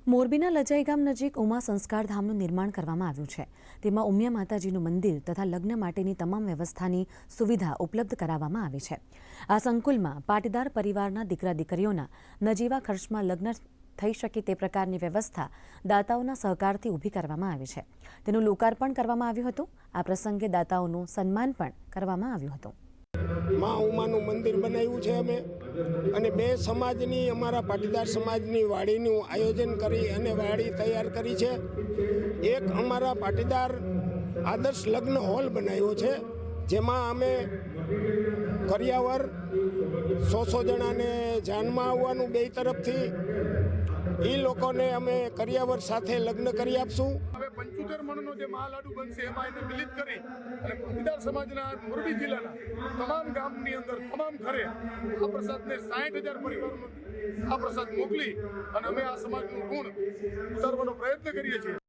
મોરબીના લજાઈ ગામ નજીક ઉમા સંસ્કાર ધામનું નિર્માણ કરવામાં આવ્યું છે। તેમાં ઉમિયા માતાજીનું મંદિર તથા લગ્ન માટેની તમામ વ્યવસ્થાની સુવિધા ઉપલબ્ધ કરાવવામાં આવી છે। આ સંકુલમાં પાટીદાર પરિવારના દીકરા દીકરીઓના નજીવા ખર્ચમાં લગ્ન થઈ શકે તે પ્રકારની વ્યવસ્થા દાતાઓના સહકારથી ઊભી કરવામાં આવી છે। તેનું લોકાર્પણ કરવામાં આવ્યું હતું। આ પ્રસંગે દાતાઓનું સન્માન પણ કરવામાં આવ્યું હતું। माँ उमानु मंदिर बनाव्યું છે અમે અને બે સમાજની અમારા પાટીદાર સમાજની વાડીનું આયોજન કરી અને વાડી તૈયાર કરી છે। એક અમારા પાટીદાર આદર્શ લગ્ન હોલ બનાવ્યો છે જેમાં અમે કરિયાવર 100 જણાને જાનમાં આવવાનું બે તરફથી એ લોકોને અમે કરિયાવર સાથે લગ્ન કરી આપશું। હવે 75 મણનો જે મહાલાડુ બનશે એમાં એને મિલિત કરી અને પાટીદાર સમાજના મોરબી જિલ્લાના તમામ ગામની અંદર તમામ ઘરે આ પ્રસાદને 60,000 પરિવારોનો આ પ્રસાદ મોકલી અને અમે આ સમાજનું ઋણ ઉતારવાનો પ્રયત્ન કરીએ છીએ।